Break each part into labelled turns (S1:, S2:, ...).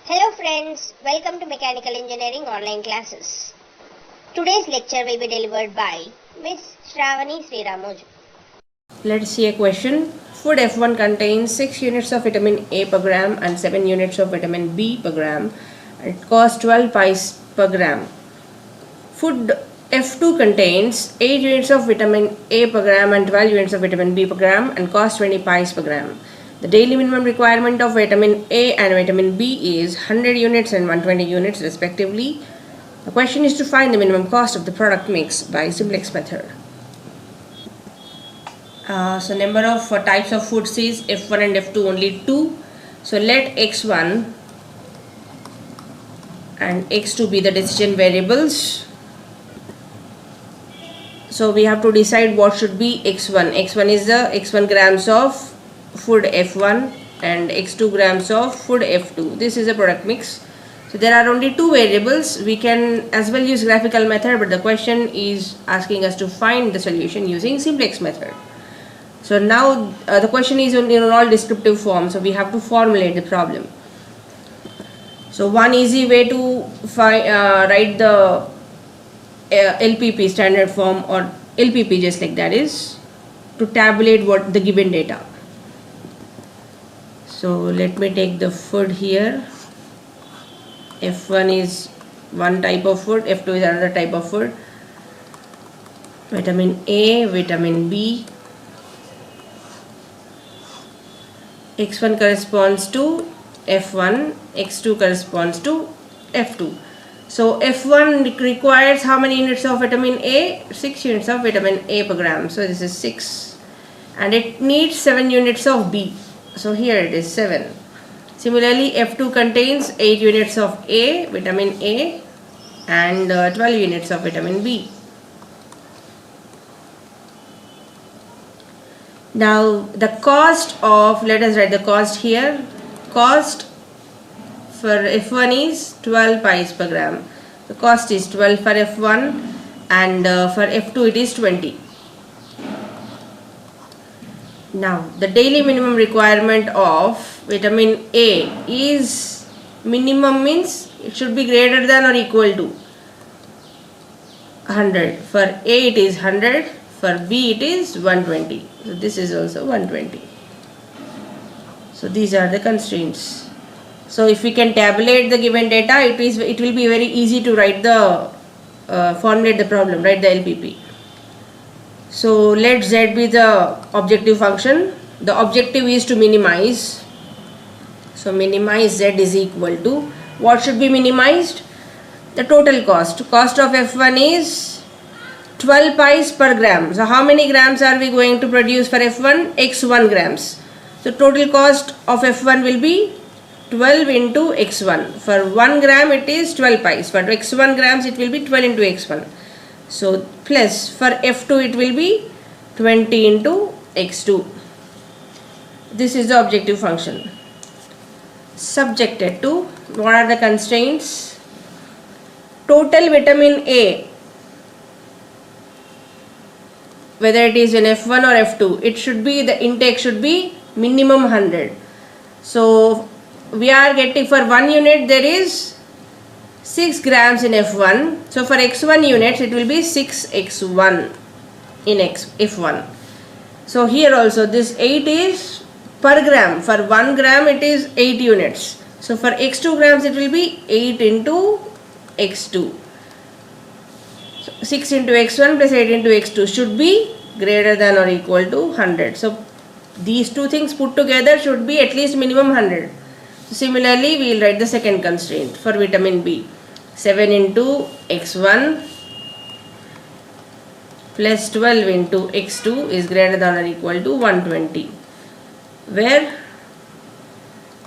S1: Hello friends, welcome to Mechanical Engineering online classes. Today's lecture will be delivered by Miss Shravani Sriramoju.
S2: Let's see a question. Food F1 contains 6 units of vitamin A per gram and 7 units of vitamin B per gram. It costs 12 pies per gram. Food F2 contains 8 units of vitamin A per gram and 12 units of vitamin B per gram and costs 20 pies per gram. The daily minimum requirement of vitamin A and vitamin B is 100 units and 120 units respectively. The question is to find the minimum cost of the product mix by Simplex Method. So number of types of foods is F1 and F2 only 2. So let X1 and X2 be the decision variables. So we have to decide what should be X1. X1 is the X1 grams of food F1 and X2 grams of food F2. This is a product mix. So there are only two variables. We can as well use graphical method, but the question is asking us to find the solution using Simplex method. So now the question is in all descriptive form, so we have to formulate the problem. So one easy way to write the LPP standard form or LPP just like that is to tabulate what the given data. So let me take the food here. F1 is one type of food, F2 is another type of food. Vitamin A, vitamin B. X1 corresponds to F1, X2 corresponds to F2. So F1 requires how many units of vitamin A? 6 units of vitamin A per gram. So this is 6. And it needs 7 units of B. So here it is 7. Similarly, F2 contains 8 units of A, vitamin A, and 12 units of vitamin B. Now the cost of, let us write the cost here. Cost for F1 is 12 pies per gram. The cost is 12 for F1 and for F2 it is 20. Now the daily minimum requirement of vitamin A is, minimum means it should be greater than or equal to 100. For A it is 100, for B it is 120. So this is also 120. So these are the constraints. So if we can tabulate the given data, it will be very easy to write the formulate the problem, write the LPP. So let Z be the objective function. The objective is to minimize. So minimize Z is equal to, what should be minimized? The total cost. Cost of F1 is 12 pies per gram. So how many grams are we going to produce for F1? X1 grams. So total cost of F1 will be 12 into X1. For 1 gram it is 12 pies. For X1 grams it will be 12 into X1. So plus for F2 it will be 20 into X2. This is the objective function. Subjected to, what are the constraints? Total vitamin A, whether it is in F1 or F2, it should be, the intake should be minimum 100. So we are getting, for 1 unit there is 6 grams in F1. So for X1 units it will be 6X1 in F1. So here also this 8 is per gram. For 1 gram it is 8 units. So for X2 grams it will be 8 into X2. So 6 into X1 plus 8 into X2 should be greater than or equal to 100. So these two things put together should be at least minimum 100. So similarly we will write the second constraint for vitamin B. 7 into X1 plus 12 into X2 is greater than or equal to 120, where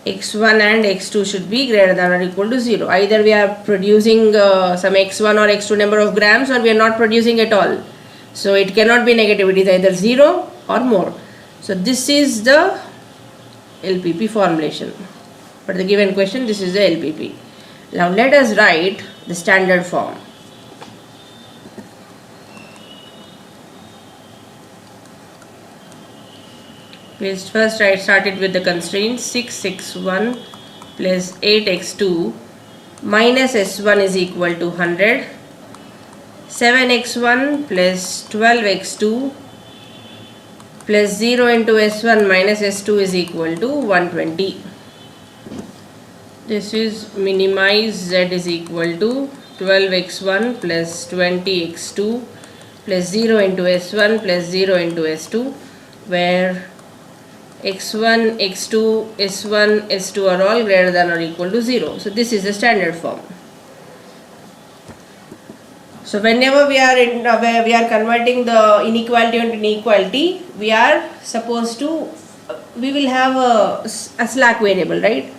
S2: X1 and X2 should be greater than or equal to 0. Either we are producing some X1 or X2 number of grams, or we are not producing at all. So it cannot be negative, it is either 0 or more. So this is the LPP formulation. For the given question, this is the LPP. Now let us write the standard form. We'll first start it with the constraints 6, 6, 1 plus 8x2 minus s1 is equal to 100. 7x1 plus 12x2 plus 0 into s1 minus s2 is equal to 120. This is minimize z is equal to 12x1 plus 20x2 plus 0 into s1 plus 0 into s2, where x1, x2, s1, s2 are all greater than or equal to 0. So this is the standard form. So whenever we are converting the inequality into inequality, we are supposed to, we will have a slack variable, right?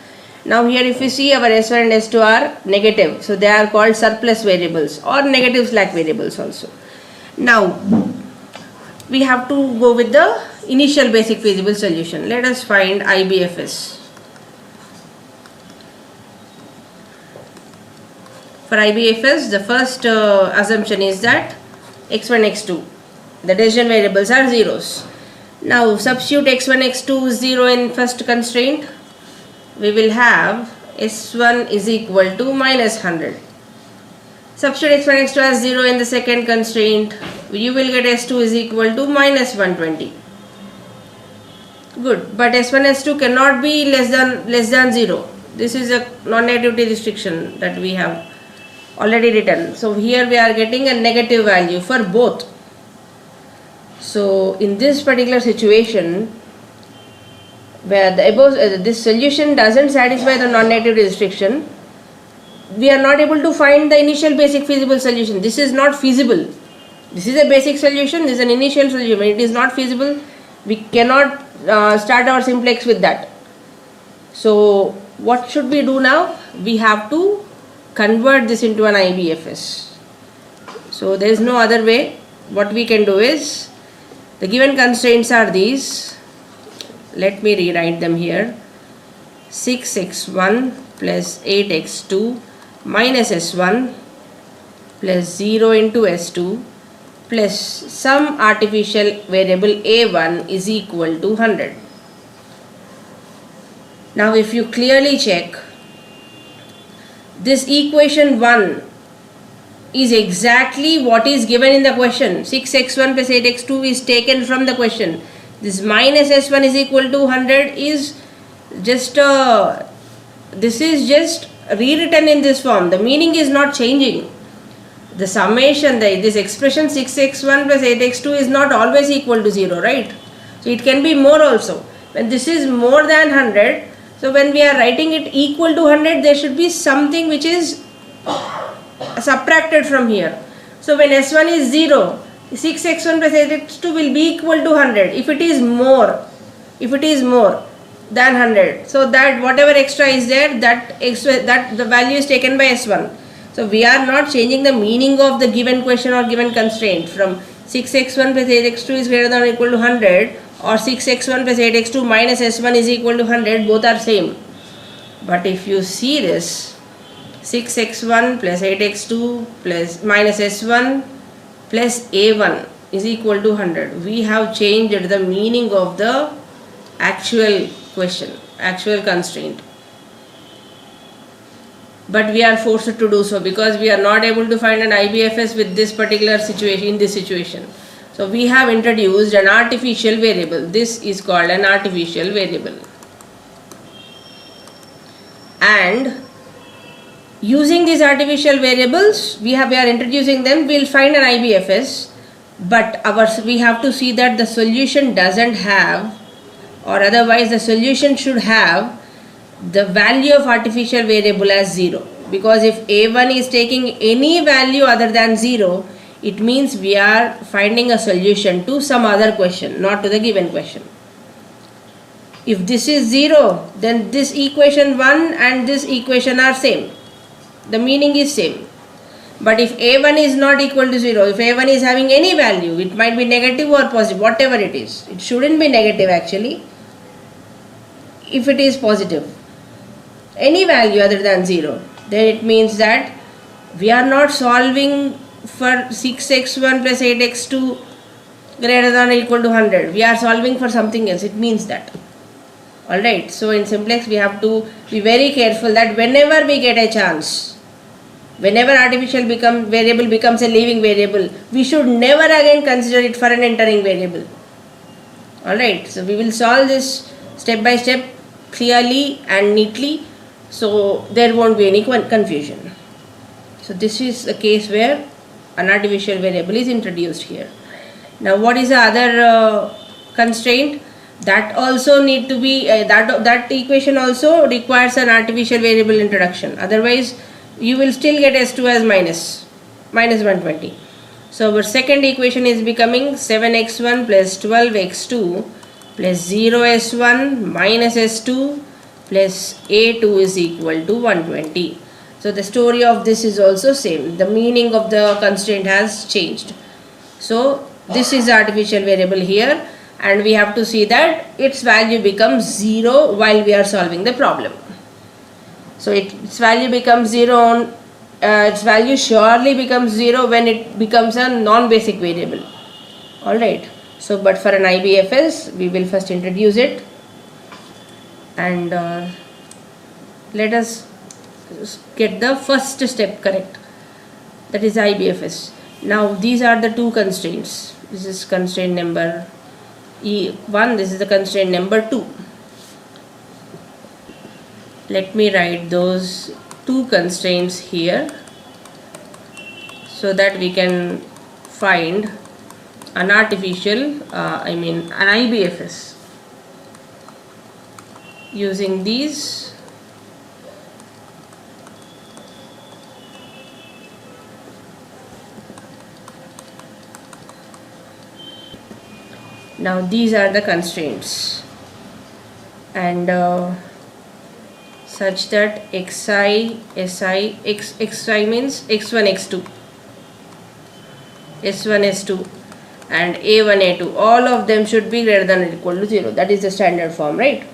S2: Now here if you see, our s1 and s2 are negative, so they are called surplus variables or negative slack variables also. Now we have to go with the initial basic feasible solution. Let us find IBFS. For IBFS, the first assumption is that x1, x2, the decision variables are zeros. Now substitute x1, x2 0 in first constraint. We will have s1 is equal to minus 100. Substitute x1, x2 as 0 in the second constraint. You will get s2 is equal to minus 120. Good, but s1, s2 cannot be less than 0. This is a non-negativity restriction that we have already written. So here we are getting a negative value for both. So in this particular situation, where the above this solution doesn't satisfy the non-negativity restriction, we are not able to find the initial basic feasible solution. This is not feasible. This is a basic solution, this is an initial solution. It is not feasible. We cannot start our simplex with that. So what should we do now? We have to convert this into an IBFS. So there is no other way. What we can do is, the given constraints are these. Let me rewrite them here. 6x1 plus 8x2 minus s1 plus 0 into s2 plus some artificial variable a1 is equal to 100. Now if you clearly check, this equation 1 is exactly what is given in the question. 6x1 plus 8x2 is taken from the question. This minus s1 is equal to 100 is just this is just rewritten in this form. The meaning is not changing. The summation, this expression 6x1 plus 8x2 is not always equal to 0, right? So it can be more also. When this is more than 100, so when we are writing it equal to 100, there should be something which is subtracted from here. So when s1 is 0, 6x1 plus 8x2 will be equal to 100 if it is more than 100. So that whatever extra is there, that the value is taken by s1. So we are not changing the meaning of the given question or given constraint from 6x1 plus 8x2 is greater than or equal to 100 or 6x1 plus 8x2 minus s1 is equal to 100, both are same. But if you see this, 6x1 plus 8x2 plus minus s1 plus a1 is equal to 100. We have changed the meaning of the actual question, actual constraint. But we are forced to do so because we are not able to find an IBFS with this particular situation, in this situation. So we have introduced an artificial variable. This is called an artificial variable. And using these artificial variables, we are introducing them, we will find an IBFS, but we have to see that the solution doesn't have, or otherwise the solution should have the value of artificial variable as 0, because if a1 is taking any value other than 0, it means we are finding a solution to some other question, not to the given question. If this is 0, then this equation 1 and this equation are same. The meaning is same. But if a1 is not equal to 0, if a1 is having any value, it might be negative or positive, whatever it is. It shouldn't be negative actually. If it is positive, any value other than 0, then it means that we are not solving for 6x1 plus 8x2 greater than or equal to 100. We are solving for something else. It means that. Alright, so in simplex we have to be very careful that whenever we get a chance, whenever artificial variable becomes a leaving variable, we should never again consider it for an entering variable. Alright, so we will solve this step by step clearly and neatly, so there won't be any confusion. So this is a case where an artificial variable is introduced here. Now what is the other constraint? That also need to be that equation also requires an artificial variable introduction, otherwise you will still get S2 as minus 120. So our second equation is becoming 7x1 plus 12x2 plus 0s1 minus s2 plus a2 is equal to 120. So the story of this is also same. The meaning of the constraint has changed. So this is the artificial variable here, and we have to see that its value becomes 0 while we are solving the problem. So its value becomes 0 its value surely becomes 0 when it becomes a non-basic variable. Alright, so but for an IBFS we will first introduce it, and let us get the first step correct, that is IBFS. Now these are the two constraints. This is constraint number E1, this is the constraint number 2. Let me write those two constraints here so that we can find an artificial, an IBFS using these. Now these are the constraints, and such that xi means x1 x2, s1 s2 and a1 a2, all of them should be greater than or equal to 0. That is the standard form, right?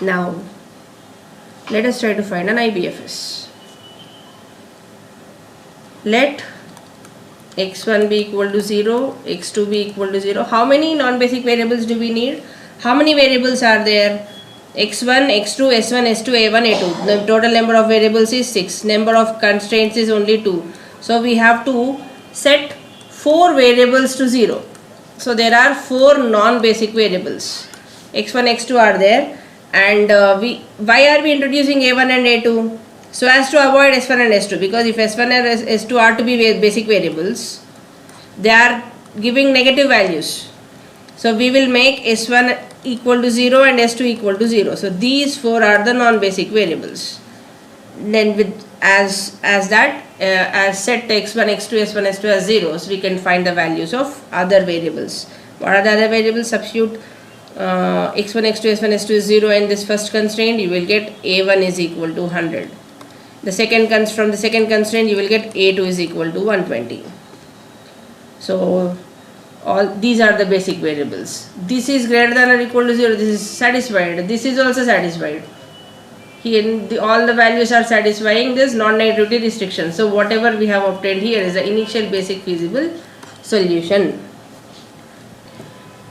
S2: Now let us try to find an IBFS. Let x1 be equal to 0, x2 be equal to 0. How many non-basic variables do we need? How many variables are there? x1, x2, s1, s2, a1, a2. The total number of variables is 6. Number of constraints is only 2. So we have to set 4 variables to 0. So there are 4 non-basic variables. x1, x2 are there, and why are we introducing a1 and a2? So as to avoid s1 and s2, because if s1 and s2 are to be basic variables, they are giving negative values. So we will make s1 equal to 0 and s2 equal to 0. So these 4 are the non-basic variables. Then with as set x1, x2, s1, s2 as 0s, we can find the values of other variables. What are the other variables? Substitute x1, x2, s1, s2 is 0 in this first constraint, you will get a1 is equal to 100. From the second constraint you will get a2 is equal to 120. So all these are the basic variables. This is greater than or equal to 0, this is satisfied, this is also satisfied. Here all the values are satisfying this non-negativity restriction. So whatever we have obtained here is the initial basic feasible solution.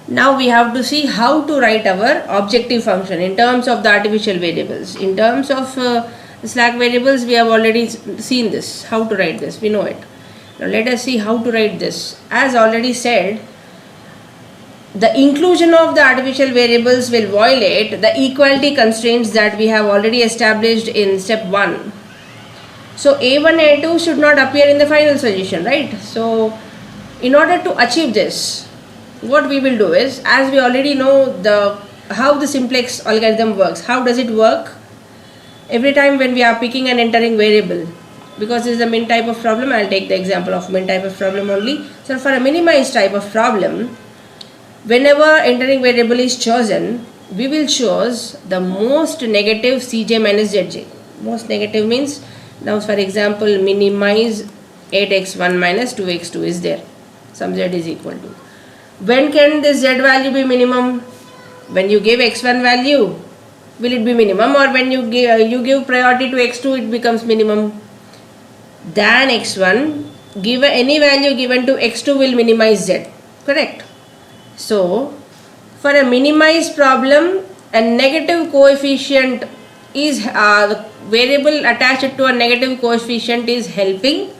S2: Now we have to see how to write our objective function in terms of the artificial variables. In terms of slack variables, we have already seen this, how to write this, we know it. Now let us see how to write this. As already said, the inclusion of the artificial variables will violate the equality constraints that we have already established in step 1. So a1, a2 should not appear in the final solution, right? So in order to achieve this, what we will do is, as we already know how the simplex algorithm works. How does it work? Every time when we are picking and entering variable, because this is a min type of problem, I will take the example of min type of problem only. So for a minimized type of problem, whenever entering variable is chosen, we will choose the most negative Cj minus Zj. Most negative means, now for example, minimize 8x1 minus 2x2 is there. Some z is equal to. When can this z value be minimum? When you give x1 value, will it be minimum, or when you give priority to x2, it becomes minimum? Than x1, give any value given to x2 will minimize z, correct? So for a minimized problem, a negative coefficient is the variable attached to a negative coefficient is helping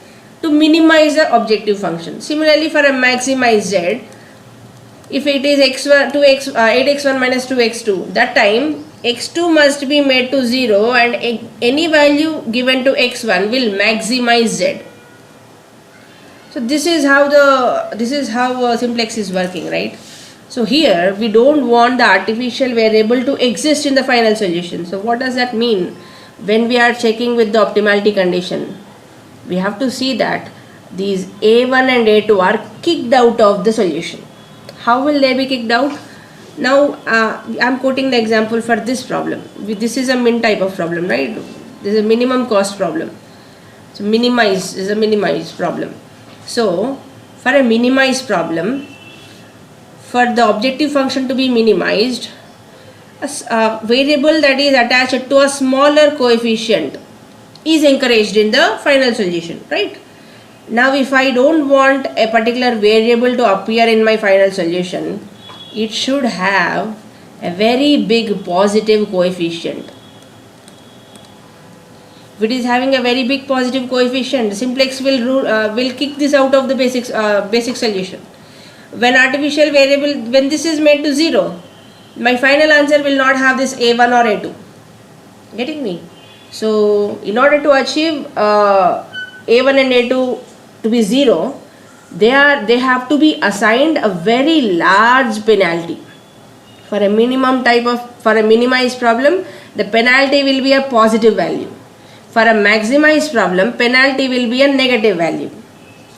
S2: to minimize the objective function. Similarly, for a maximized z, if it is x1 2x 8x1 minus 2x2, that time x2 must be made to 0 and any value given to x1 will maximize z. So this is how simplex is working, right? So here we don't want the artificial variable to exist in the final solution. So what does that mean? When we are checking with the optimality condition, we have to see that these a1 and a2 are kicked out of the solution. How will they be kicked out? Now I am quoting the example for this problem. This is a min type of problem, right? This is a minimum cost problem. So minimize is a minimized problem. So for a minimized problem, for the objective function to be minimized, a variable that is attached to a smaller coefficient is encouraged in the final solution, right? Now if I don't want a particular variable to appear in my final solution, it should have a very big positive coefficient. If it is having a very big positive coefficient, simplex will kick this out of the basic solution. When artificial variable, when this is made to 0, my final answer will not have this a1 or a2. Getting me? So in order to achieve a1 and a2 to be 0, they have to be assigned a very large penalty. For a minimized problem, the penalty will be a positive value. For a maximized problem, penalty will be a negative value.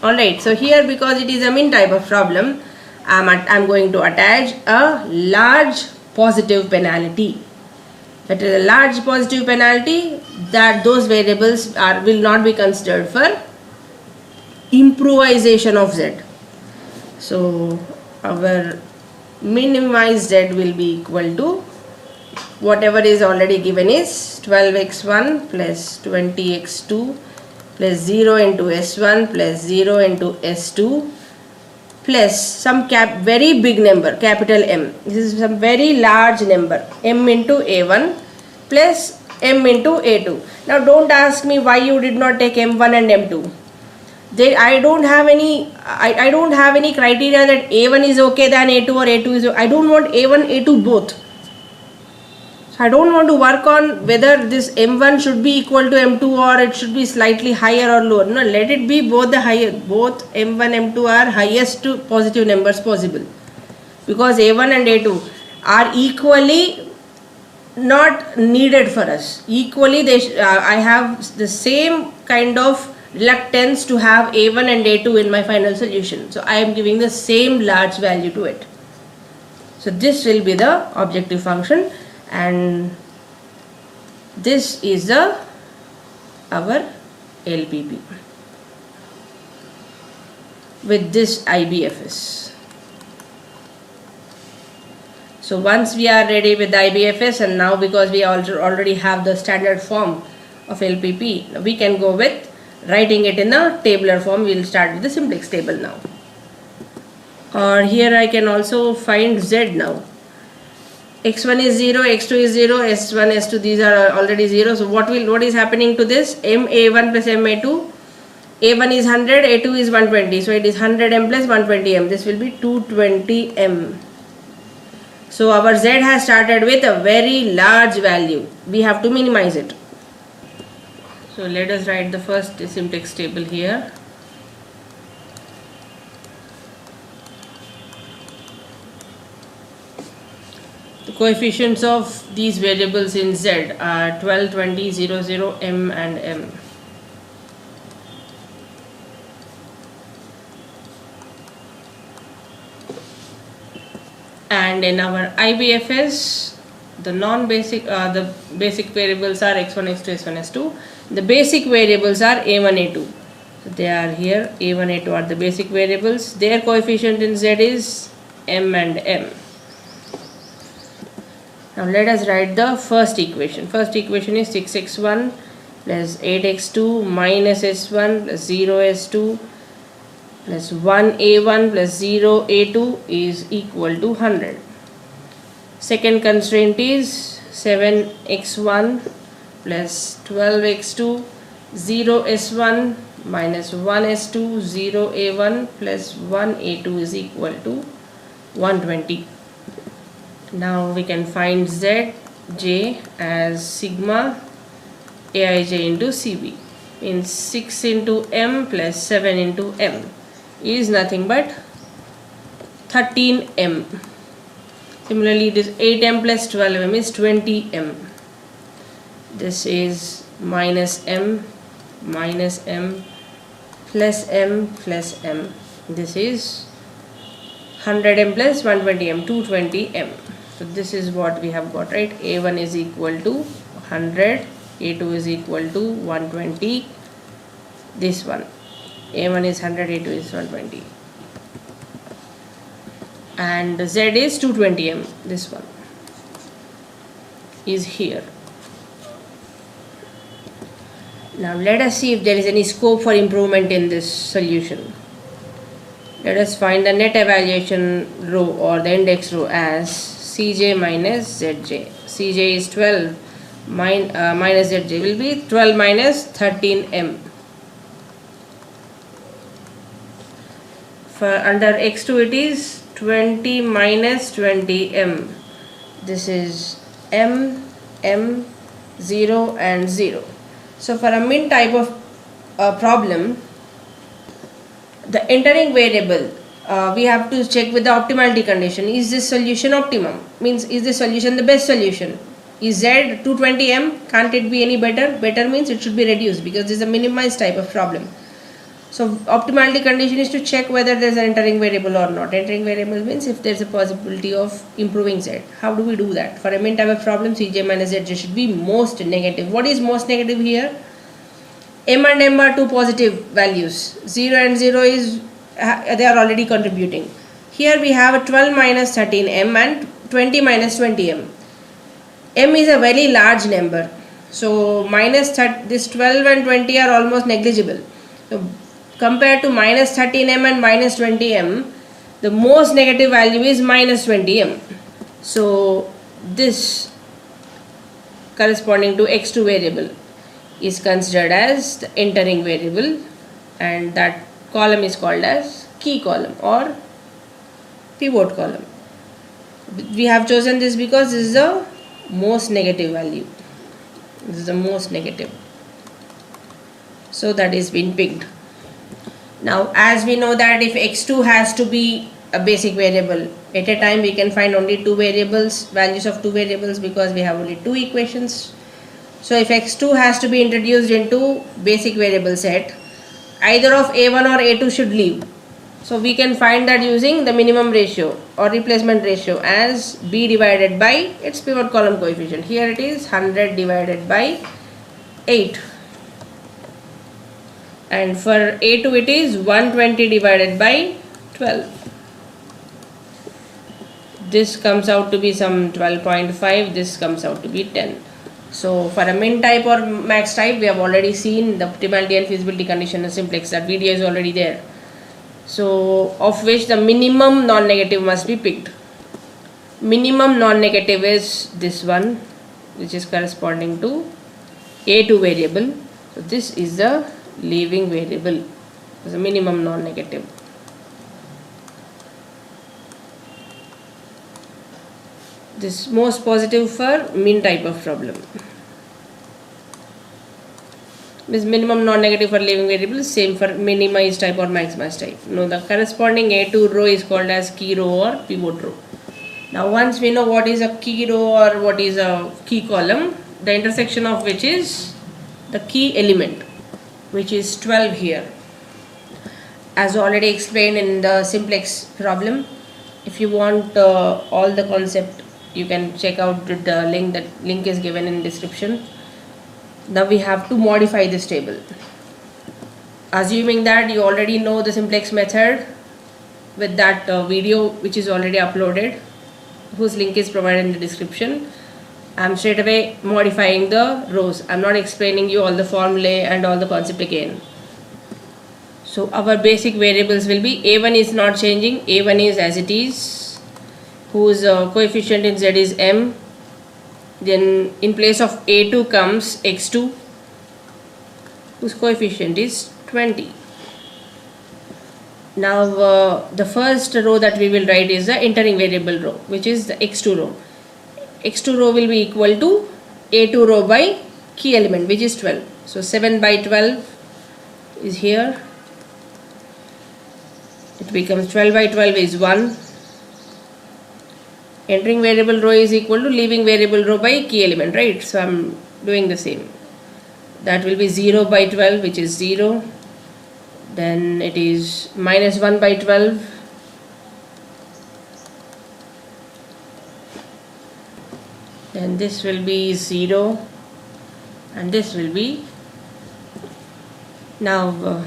S2: Alright, so here because it is a min type of problem, I'm going to attach a large positive penalty. That is a large positive penalty, that those variables will not be considered for improvisation of z. So our minimized z will be equal to whatever is already given is 12x1 plus 20x2 plus 0 into s1 plus 0 into s2 plus some very big number, capital M. This is some very large number, m into a1 plus m into a2. Now don't ask me why you did not take m1 and m2. I don't have any criteria that a1 is okay than a2 or a2 is okay. I don't want a1 a2 both. So I don't want to work on whether this m1 should be equal to m2 or it should be slightly higher or lower. No, let it be both both m1 m2 are highest positive numbers possible, because a1 and a2 are equally not needed for us. Equally I have the same kind of reluctance to have a1 and a2 in my final solution. So I am giving the same large value to it. So this will be the objective function, and this is our LPP with this IBFS. So once we are ready with the IBFS, and now because we already have the standard form of LPP, we can go with writing it in a tabular form. We will start with the simplex table now. Or here I can also find z now. x1 is 0, x2 is 0, s1, s2, these are already 0. So what is happening to this? ma1 plus ma2, a1 is 100, a2 is 120. So it is 100m plus 120m. This will be 220m. So our z has started with a very large value. We have to minimize it. So let us write the first simplex table here. The coefficients of these variables in z are 12, 20, 0, 0, m and m. And in our IBFS, the basic variables are x1, x2, s1, s2. The basic variables are a1, a2. So they are here. a1, a2 are the basic variables. Their coefficient in z is m and m. Now let us write the first equation. First equation is 6x1 plus 8x2 minus s1 plus 0s2 plus 1a1 plus 0a2 is equal to 100. Second constraint is 7x1 plus 12x2, 0s1 minus 1s2, 0a1 plus 1a2 is equal to 120. Now we can find zj as sigma aij into cb, means 6 into m plus 7 into m is nothing but 13m. Similarly, it is 8m plus 12m is 20m. This is minus m plus m plus m. This is 100m plus 120m, 220m. So this is what we have got, right? A1 is equal to 100, A2 is equal to 120. This one, A1 is 100, A2 is 120. And Z is 220m. This one is here. Now let us see if there is any scope for improvement in this solution. Let us find the net evaluation row or the index row as Cj minus Zj. Cj is 12 minus Zj will be 12 minus 13m. For under x2 it is 20 minus 20m. This is m, 0 and 0. So for a min type of problem, the entering variable we have to check with the optimality condition. Is this solution optimum? Means is this solution the best solution? Is Z 220m? Can't it be any better? Better means it should be reduced because this is a minimized type of problem. So optimality condition is to check whether there is an entering variable or not. Entering variable means if there is a possibility of improving Z. How do we do that? For a min type of problem, Cj minus Zj should be most negative. What is most negative here? M and M are two positive values. 0 and 0 is they are already contributing. Here we have a 12 minus 13m and 20 minus 20m. M is a very large number. So this 12 and 20 are almost negligible. So compared to minus 13m and minus 20m, the most negative value is minus 20m. So this corresponding to x2 variable is considered as the entering variable, and that column is called as key column or pivot column. We have chosen this because this is the most negative value. This is the most negative. So that is been picked. Now as we know that if x2 has to be a basic variable, at a time we can find only two variables, values of two variables, because we have only two equations. So if x2 has to be introduced into basic variable set, either of a1 or a2 should leave. So we can find that using the minimum ratio or replacement ratio as b divided by its pivot column coefficient. Here it is 100 divided by 8. And for a2 it is 120 divided by 12. This comes out to be some 12.5. This comes out to be 10. So for a min type or max type, we have already seen the optimality and feasibility condition in simplex. That video is already there. So of which the minimum non-negative must be picked. Minimum non-negative is this one, which is corresponding to a2 variable. So this is the leaving variable. It's a minimum non-negative. This most positive for min type of problem. This minimum non-negative for leaving variable, same for minimized type or maximized type. Now the corresponding A2 row is called as key row or pivot row. Now once we know what is a key row or what is a key column, the intersection of which is the key element, which is 12 here. As already explained in the simplex problem, if you want all the concept, you can check out the link. That link is given in description. Now we have to modify this table. Assuming that you already know the simplex method with that video which is already uploaded, whose link is provided in the description, I am straight away modifying the rows. I am not explaining you all the formulae and all the concept again. So our basic variables will be A1 is not changing, A1 is as it is, whose coefficient in Z is m. Then in place of A2 comes x2, whose coefficient is 20. Now the first row that we will write is the entering variable row, which is the x2 row. x2 row will be equal to A2 row by key element, which is 12. So 7 by 12 is here. It becomes 12 by 12 is 1. Entering variable row is equal to leaving variable row by key element, right? So I'm doing the same. That will be 0 by 12, which is 0. Then it is minus 1 by 12. Then this will be 0. And this will be. Now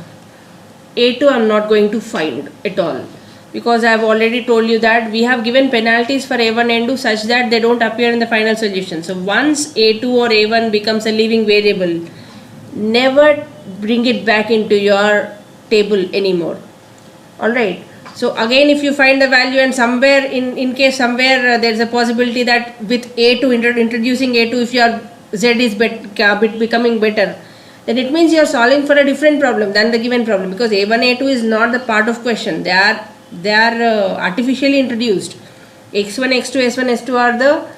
S2: A2 I'm not going to find at all, because I have already told you that we have given penalties for A1 and A2 such that they don't appear in the final solution. So once A2 or A1 becomes a leaving variable, never bring it back into your table anymore. Alright, so again, if you find the value and somewhere in case somewhere there is a possibility that with A2 introducing A2, if your Z is becoming better, then it means you are solving for a different problem than the given problem, because A1 A2 is not the part of question. They are artificially introduced. X1 X2 S1 S2 are the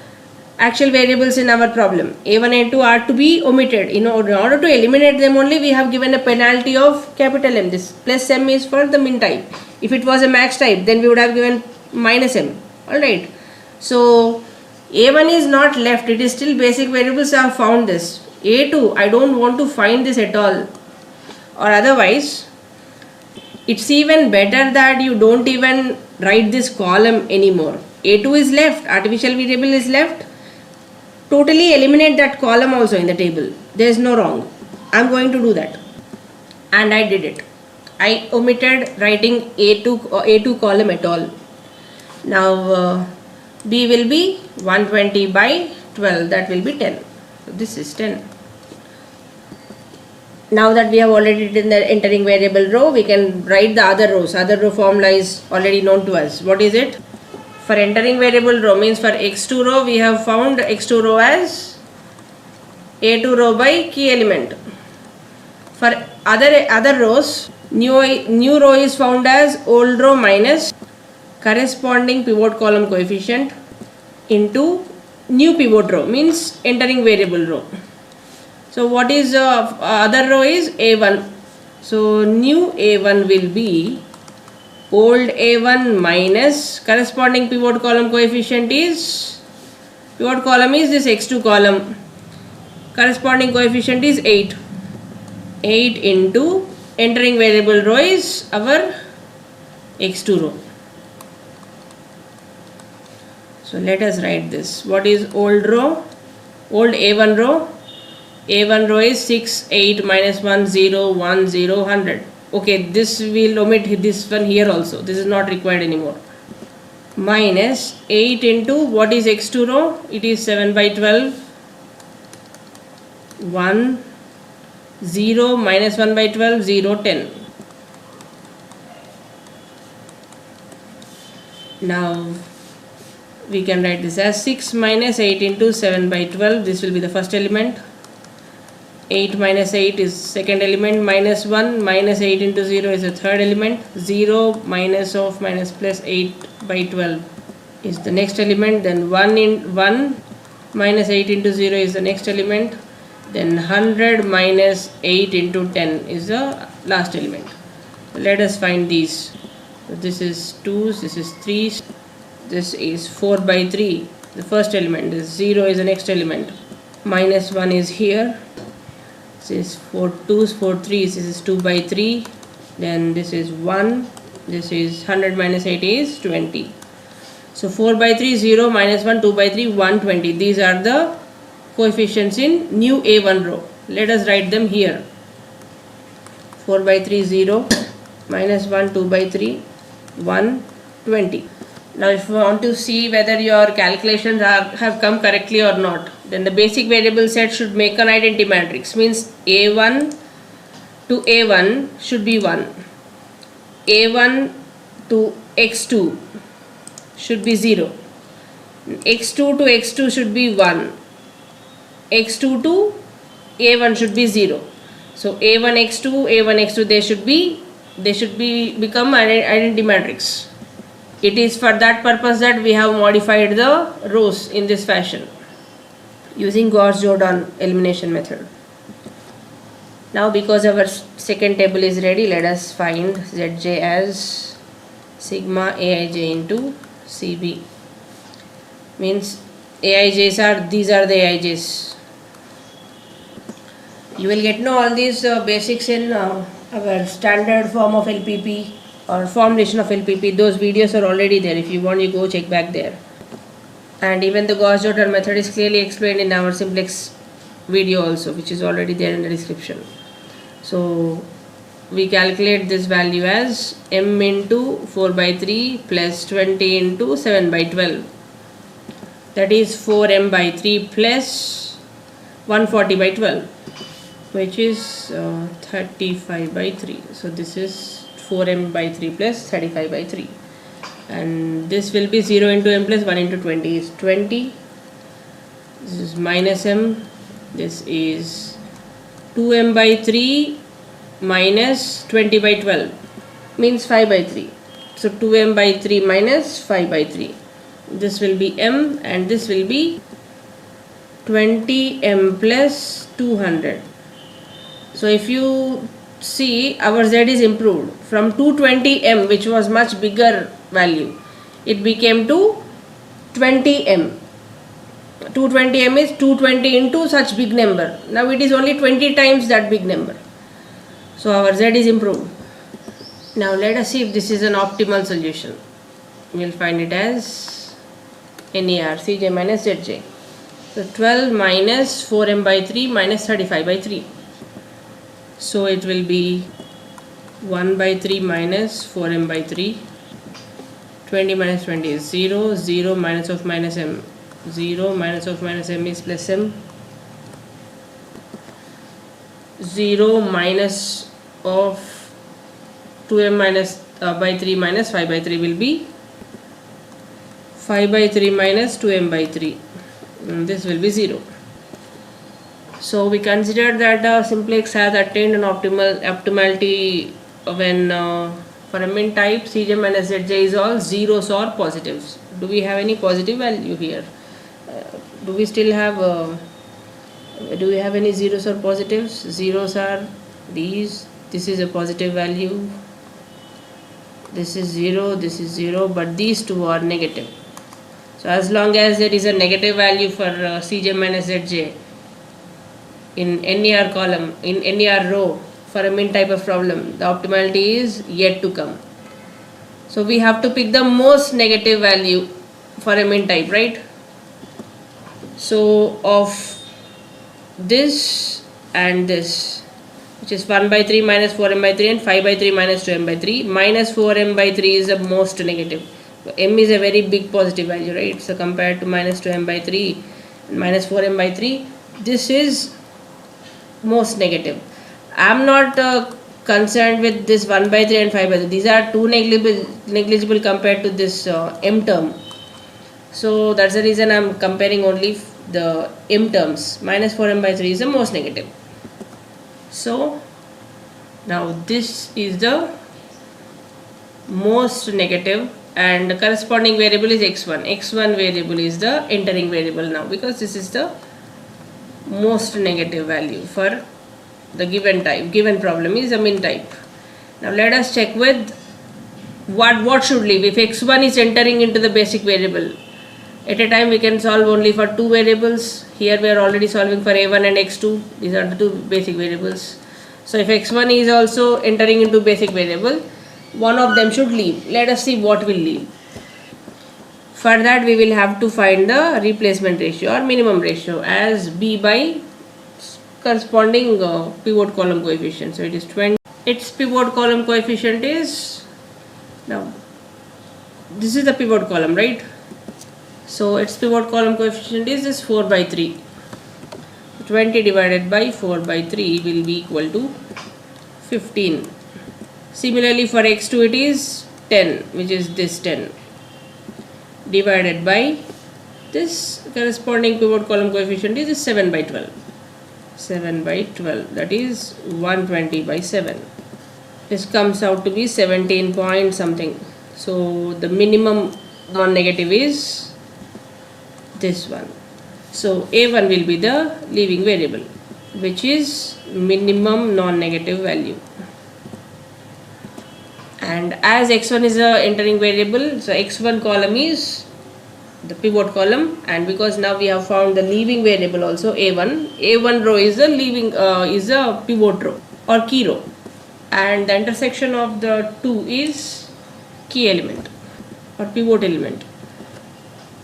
S2: actual variables in our problem. A1 A2 are to be omitted. In order to eliminate them only, we have given a penalty of capital M. This plus M is for the min type. If it was a max type, then we would have given minus M. Alright. So A1 is not left. It is still basic variables. I have found this. A2, I don't want to find this at all. Or otherwise, it's even better that you don't even write this column anymore. A2 is left. Artificial variable is left. Totally eliminate that column also in the table. There is no wrong. I am going to do that. And I did it. I omitted writing A2 column at all. Now B will be 120 by 12. That will be 10. So this is 10. Now that we have already written the entering variable row, we can write the other rows. Other row formula is already known to us. What is it? For entering variable row means for x2 row, we have found x2 row as A2 row by key element. For other rows, new row is found as old row minus corresponding pivot column coefficient into new pivot row, means entering variable row. So what is other row is A1. So new A1 will be old A1 minus corresponding pivot column coefficient is, pivot column is this x2 column, corresponding coefficient is 8. 8 into entering variable row is our x2 row. So let us write this. What is old row? Old A1 row. A1 row is 6, 8, minus 1, 0, 1, 0, 100. Okay, this will omit this one here also. This is not required anymore. Minus 8 into what is x2 row? It is 7 by 12. 1, 0, minus 1 by 12, 0, 10. Now we can write this as 6 minus 8 into 7 by 12. This will be the first element. 8 minus 8 is second element. Minus 1 minus 8 into 0 is the third element. 0 minus of minus plus 8 by 12 is the next element. Then 1 minus 8 into 0 is the next element. Then 100 minus 8 into 10 is the last element. Let us find these. So this is 2, this is 3, this is 4 by 3. The first element is 0 is the next element. Minus 1 is here. This is 4 2s, 4 3s, this is 2 by 3. Then this is 1. This is 100 minus 8 is 20. So 4 by 3, 0, minus 1, 2 by 3, 120. These are the coefficients in new A1 row. Let us write them here. 4 by 3, 0, minus 1, 2 by 3, 120. Now if you want to see whether your calculations have come correctly or not, then the basic variable set should make an identity matrix. Means A1 to A1 should be 1. A1 to X2 should be 0. x2 to x2 should be 1, x2 to a1 should be 0. So a1 x2, a1 x2, they should be become identity matrix. It is for that purpose that we have modified the rows in this fashion using Gauss-Jordan elimination method. Now because our second table is ready, let us find Zj as sigma Aij into Cb. Means Aij's are, these are the Aij's. You will get know all these basics in our standard form of LPP or formulation of LPP. Those videos are already there. If you want, you go check back there. And even the Gauss-Jordan method is clearly explained in our Simplex video also, which is already there in the description. So we calculate this value as m into 4 by 3 plus 20 into 7 by 12. That is 4m by 3 plus 140 by 12, which is 35 by 3. So this is 4m by 3 plus 35 by 3. And this will be 0 into m plus 1 into 20 is 20. This is minus m. This is 2m by 3 minus 20 by 12 means 5 by 3. So 2m by 3 minus 5 by 3. This will be m and this will be 20m plus 200. So if you see, our z is improved from 220m, which was much bigger value, it became to 20m. 220m is 220 into such big number. Now it is only 20 times that big number. So our z is improved. Now let us see if this is an optimal solution. We will find it as NER Cj minus Zj. So 12 minus 4m by 3 minus 35 by 3. So it will be 1 by 3 minus 4m by 3. 20 minus 20 is 0. 0 minus of minus m. 0 minus of minus m is plus m. 0 minus of 2m minus by 3 minus 5 by 3 will be 5 by 3 minus 2m by 3. This will be 0. So we consider that Simplex has attained an optimality when for a min type Cj minus Zj is all zeros or positives. Do we have any positive value here? Do we still have do we have any zeros or positives? Zeros are these. This is a positive value. This is 0. This is 0. But these two are negative. So as long as there is a negative value for Cj minus Zj in NER column, in NER row for a min type of problem, the optimality is yet to come. So we have to pick the most negative value for a min type, right? So of this and this, which is 1 by 3 minus 4m by 3 and 5 by 3 minus 2m by 3, minus 4m by 3 is the most negative. So m is a very big positive value, right? So compared to minus 2m by 3 and minus 4m by 3, this is most negative. I am not concerned with this 1 by 3 and 5 by 3. These are too negligible compared to this m term. So that's the reason I am comparing only the m terms. Minus 4m by 3 is the most negative. So now this is the most negative and the corresponding variable is x1. x1 variable is the entering variable now, because this is the most negative value for the given type. Given problem is a min type. Now let us check with what should leave. If x1 is entering into the basic variable, at a time we can solve only for two variables. Here we are already solving for a1 and x2. These are the two basic variables. So if x1 is also entering into basic variable, one of them should leave. Let us see what will leave. For that we will have to find the replacement ratio or minimum ratio as b by corresponding pivot column coefficient. So it is 20. Its pivot column coefficient is, now this is the pivot column, right? So its pivot column coefficient is this 4 by 3. 20 divided by 4 by 3 will be equal to 15. Similarly for x2 it is 10, which is this 10, divided by This corresponding pivot column coefficient is 7 by 12. 7 by 12, that is 120 by 7. This comes out to be 17 point something. So the minimum non-negative is this one. So A1 will be the leaving variable, which is minimum non-negative value. And as x1 is a entering variable, so x1 column is the pivot column, and because now we have found the leaving variable also A1 row is the leaving is a pivot row or key row, and the intersection of the two is key element or pivot element.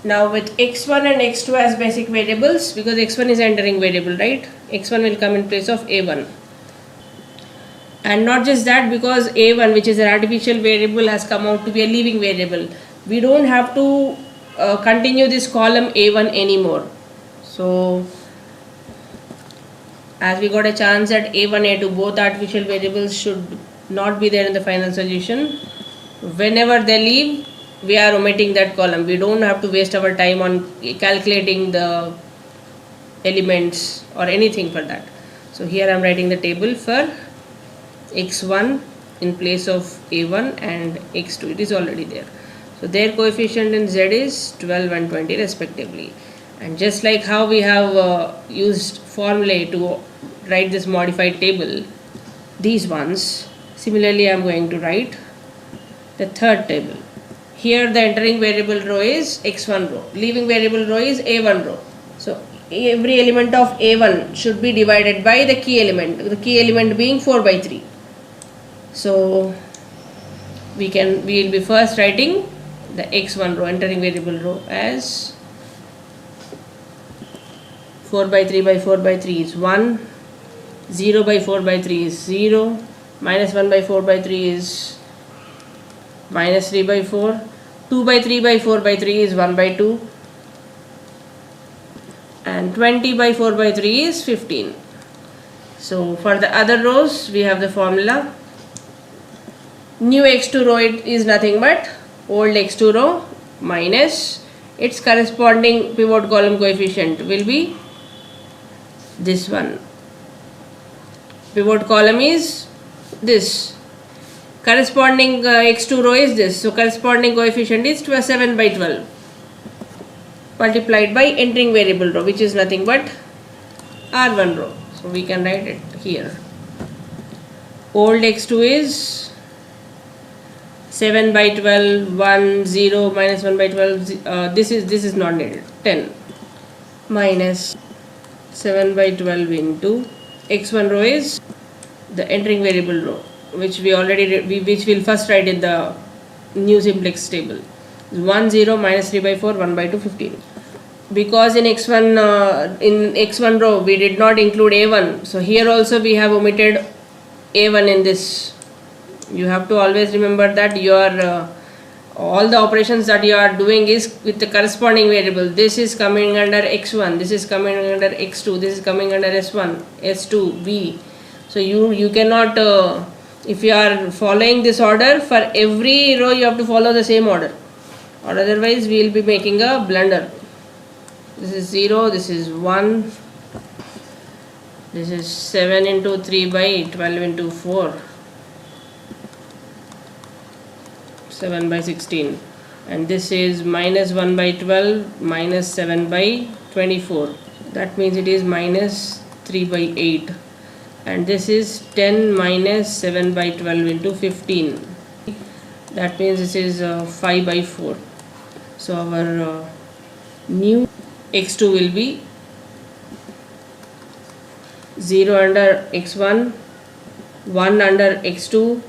S2: Now with x1 and x2 as basic variables, because x1 is entering variable, right, x1 will come in place of A1. And not just that, because A1, which is an artificial variable, has come out to be a leaving variable, we don't have to continue this column A1 anymore. So as we got a chance that A1, A2 both artificial variables should not be there in the final solution, whenever they leave, we are omitting that column. We don't have to waste our time on calculating the elements or anything for that. So here I am writing the table for x1 in place of A1 and x2. It is already there. So their coefficient in Z is 12 and 20 respectively. And just like how we have used formulae to write this modified table, these ones, similarly I am going to write the third table. Here the entering variable row is x1 row, leaving variable row is A1 row. So every element of A1 should be divided by the key element being 4 by 3. So we will be first writing the x1 row, entering variable row, as 4 by 3 by 4 by 3 is 1, 0 by 4 by 3 is 0, minus 1 by 4 by 3 is minus 3 by 4, 2 by 3 by 4 by 3 is 1 by 2, and 20 by 4 by 3 is 15. So for the other rows we have the formula. New x2 row is nothing but old x2 row minus its corresponding pivot column coefficient will be this one. Pivot column is this. Corresponding x2 row is this. So corresponding coefficient is 7 by 12 multiplied by entering variable row, which is nothing but R1 row. So we can write it here. Old x2 is 7 by 12, 1, 0, minus 1 by 12, this is not needed, 10, minus 7 by 12 into x1 row is the entering variable row, which we already which we'll first write in the new simplex table. 1, 0, minus 3 by 4, 1 by 2, 15. Because in x1 row we did not include A1, so here also we have omitted A1 in this. You have to always remember that your all the operations that you are doing is with the corresponding variable. This is coming under x1, this is coming under x2, this is coming under s1, s2, b. So you cannot, if you are following this order, for every row you have to follow the same order, or otherwise we will be making a blunder. This is 0, this is 1, this is 7 into 3 by 12 into 4, 7 by 16, and this is minus 1 by 12 minus 7 by 24, that means it is minus 3 by 8, and this is 10 minus 7 by 12 into 15, that means this is 5 by 4. So our new x2 will be 0 under x1, 1 under x2,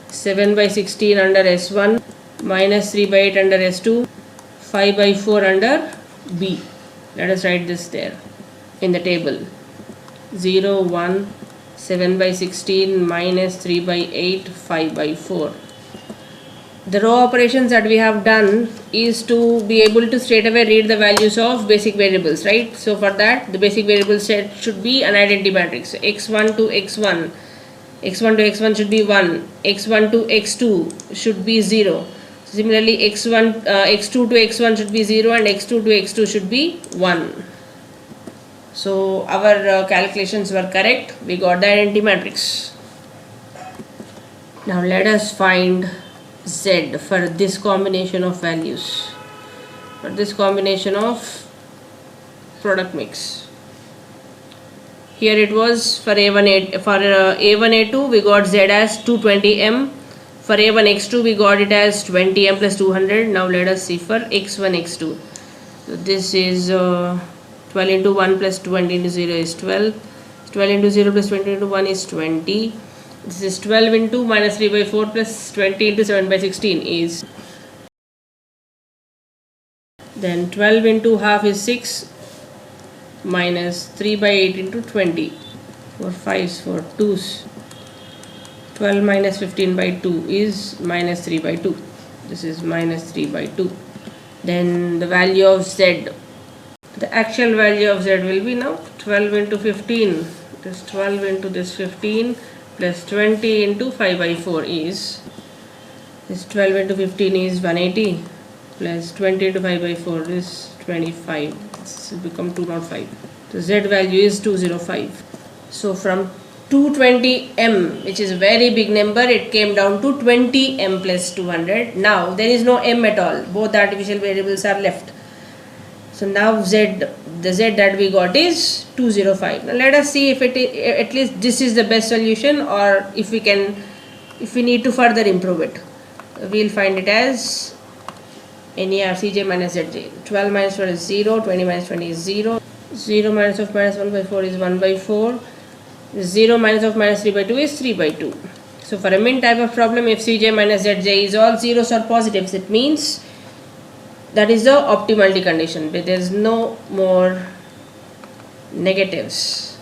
S2: 7 by 16 under s1, minus 3 by 8 under s2, 5 by 4 under b. Let us write this there in the table. 0, 1, 7 by 16, minus 3 by 8, 5 by 4. The row operations that we have done is to be able to straight away read the values of basic variables, right? So for that, the basic variable set should be an identity matrix. So x1 to x1 should be 1, x1 to x2 should be 0. Similarly, x1, x2 to x1 should be 0 and x2 to x2 should be 1. So our calculations were correct. We got the identity matrix. Now let us find Z for this combination of values, for this combination of product mix. Here it was for A1, for A1A2 we got Z as 220M. For A1X2 we got it as 20M plus 200. Now let us see for X1X2. So this is 12 into 1 plus 20 into 0 is 12. 12 into 0 plus 20 into 1 is 20. This is 12 into minus 3 by 4 plus 20 into 7 by 16 is. Then 12 into half is 6 minus 3 by 8 into 20. 4 5s, 4 2s. 12 minus 15 by 2 is minus 3 by 2. This is minus 3 by 2. Then the value of Z, the actual value of Z will be now 12 into 15. This 12 into this 15 plus 20 into 5 by 4 is, this 12 into 15 is 180 plus 20 into 5 by 4 is 25. This will become 205. The Z value is 205. So from 220M, which is a very big number, it came down to 20M plus 200. Now there is no M at all. Both the artificial variables are left. So now Z, the Z that we got is 205. Now let us see if it is, at least this is the best solution, or if we need to further improve it. We'll find it as NER Cj minus Zj. 12 minus 4 is 0, 20 minus 20 is 0. 0 minus of minus 1 by 4 is 1 by 4. 0 minus of minus 3 by 2 is 3 by 2. So for a min type of problem, if Cj minus Zj is all zeros or positives, it means that is the optimality condition, but there is no more negatives.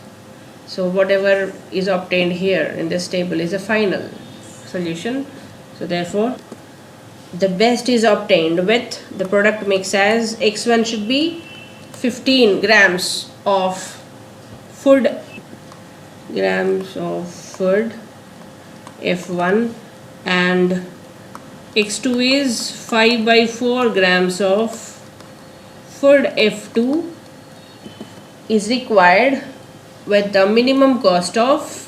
S2: So whatever is obtained here in this table is a final solution. So therefore the best is obtained with the product mix as x1 should be 15 grams of food F1 and x2 is 5 by 4 grams of food F2 is required with the minimum cost of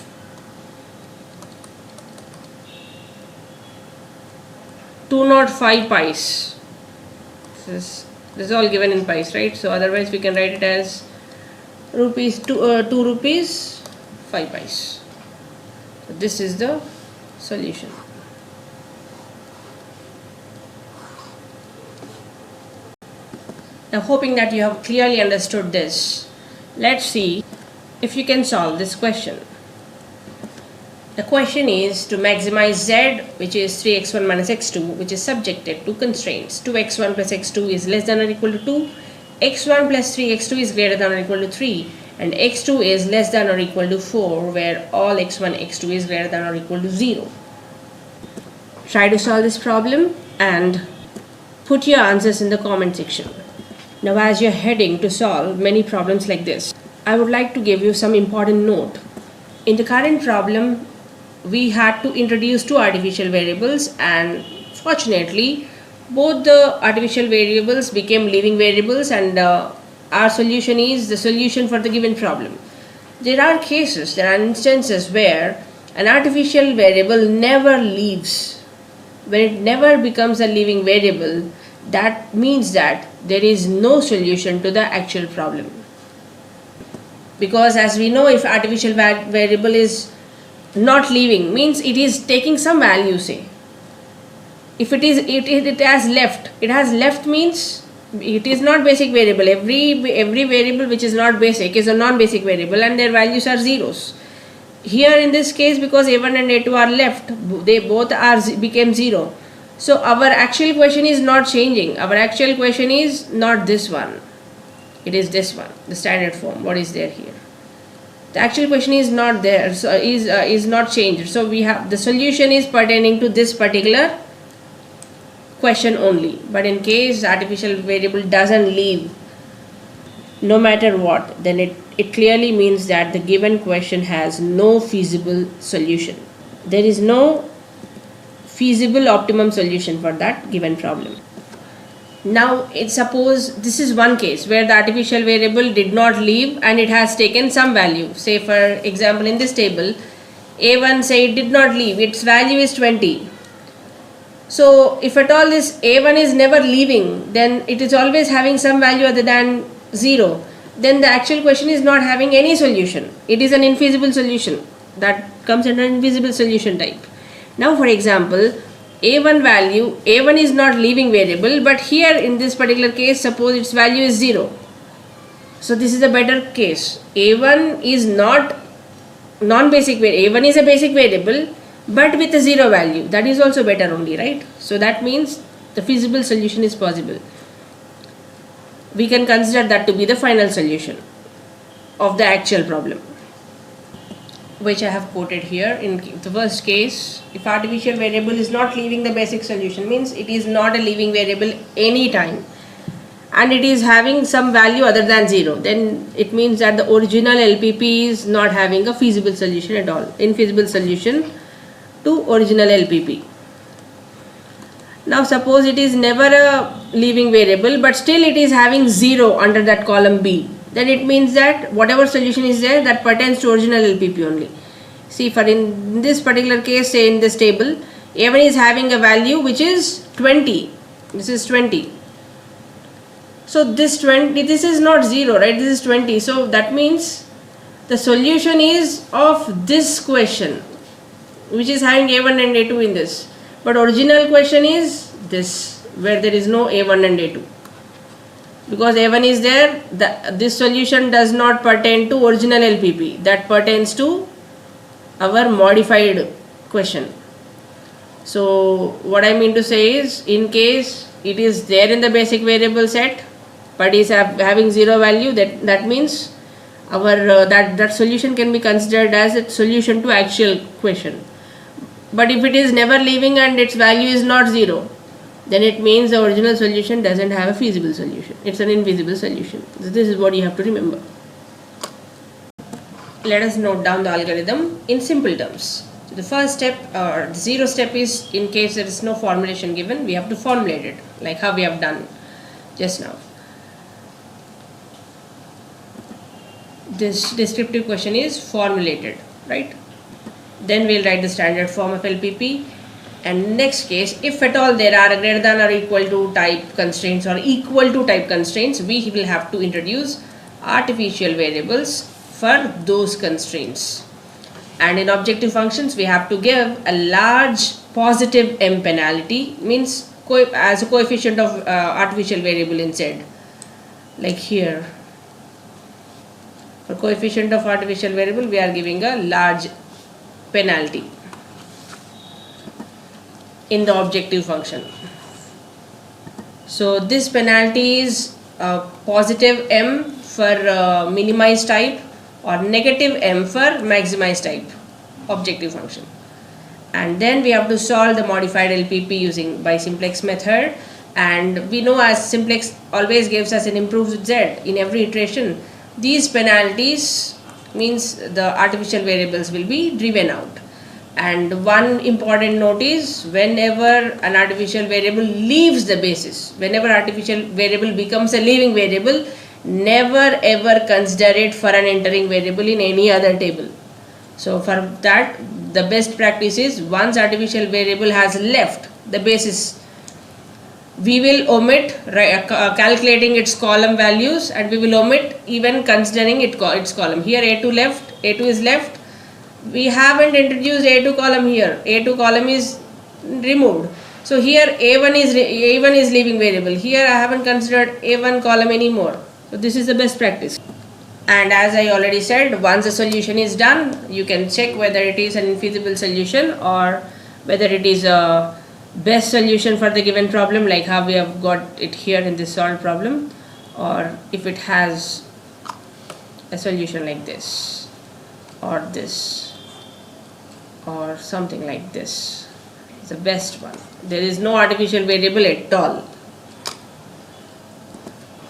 S2: 205 pies. This is all given in pies, right? So otherwise we can write it as rupees 2 rupees 5 pies. So this is the solution. Now hoping that you have clearly understood this, let's see if you can solve this question. The question is to maximize Z, which is 3x1 minus x2, which is subjected to constraints. 2x1 plus x2 is less than or equal to 2, x1 plus 3x2 is greater than or equal to 3, and x2 is less than or equal to 4, where all x1, x2 is greater than or equal to 0. Try to solve this problem and put your answers in the comment section. Now as you're heading to solve many problems like this, I would like to give you some important note. In the current problem, we had to introduce two artificial variables, and fortunately both the artificial variables became living variables, and our solution is the solution for the given problem. There are cases, there are instances where an artificial variable never leaves. When it never becomes a living variable, that means that there is no solution to the actual problem. Because as we know, if artificial variable is not leaving, means it is taking some value, say. If it has left means it is not basic variable. Every variable which is not basic is a non-basic variable, and their values are zeros. Here in this case, because a1 and a2 are left, they both became 0. So our actual question is not changing. Our actual question is not this one. It is this one, the standard form. What is there here? The actual question is not there, so is not changed. So we have the solution is pertaining to this particular question only. But in case artificial variable doesn't leave, no matter what, then it clearly means that the given question has no feasible solution. There is no feasible optimum solution for that given problem. Now suppose this is one case where the artificial variable did not leave and it has taken some value. Say for example in this table a1, say it did not leave, its value is 20. So if at all this a1 is never leaving, then it is always having some value other than 0. Then the actual question is not having any solution. It is an infeasible solution that comes under infeasible solution type. Now for example a1 value, a1 is not leaving variable, but here in this particular case suppose its value is 0. So this is a better case. a1 is not non-basic variable, a1 is a basic variable but with a 0 value. That is also better only, right? So that means the feasible solution is possible. We can consider that to be the final solution of the actual problem, which I have quoted here. In the first case, if artificial variable is not leaving the basic solution, means it is not a leaving variable any time and it is having some value other than 0, then it means that the original LPP is not having a feasible solution at all, infeasible solution to original LPP. Now suppose it is never a leaving variable but still it is having 0 under that column B, then it means that whatever solution is there, that pertains to original LPP only. See, for in this particular case, say in this table a1 is having a value which is 20. This is 20. So this is not 0, right? This is 20. So that means the solution is of this question which is having a1 and a2 in this, but original question is this where there is no a1 and a2. Because a1 is there, this solution does not pertain to original LPP, that pertains to our modified question. So what I mean to say is, in case it is there in the basic variable set but is having 0 value, that means our that solution can be considered as a solution to actual question. But if it is never leaving and its value is not 0, then it means the original solution doesn't have a feasible solution. It's an infeasible solution. So this is what you have to remember. Let us note down the algorithm in simple terms. So the first step or the 0 step is, in case there is no formulation given, we have to formulate it like how we have done just now. This descriptive question is formulated, right? Then we'll write the standard form of LPP. And next case, if at all there are greater than or equal to type constraints or equal to type constraints, we will have to introduce artificial variables for those constraints. And in objective functions, we have to give a large positive M penalty, means as a coefficient of artificial variable in Z. Like here, for coefficient of artificial variable, we are giving a large penalty in the objective function. So this penalty is positive M for minimized type or negative M for maximized type objective function. And then we have to solve the modified LPP using by Simplex method, and we know as Simplex always gives us an improved Z in every iteration, these penalties means the artificial variables will be driven out. And one important note is, whenever an artificial variable leaves the basis, whenever artificial variable becomes a leaving variable, never ever consider it for an entering variable in any other table. So for that, the best practice is, once artificial variable has left the basis, we will omit calculating its column values, and we will omit even considering its column. Here A2 is left. We haven't introduced A2 column here. A2 column is removed. So here A1 is leaving variable. Here I haven't considered A1 column anymore. So this is the best practice. And as I already said, once the solution is done, you can check whether it is an infeasible solution or whether it is a best solution for the given problem, like how we have got it here in this solved problem, or if it has a solution like this or this or something like this. It's the best one. There is no artificial variable at all.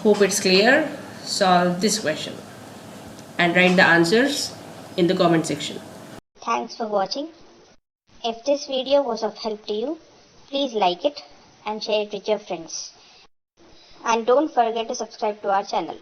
S2: Hope it's clear. Solve this question and write the answers in the comment section.
S1: Thanks for watching. If this video was of help to you, please like it and share it with your friends. And don't forget to subscribe to our channel.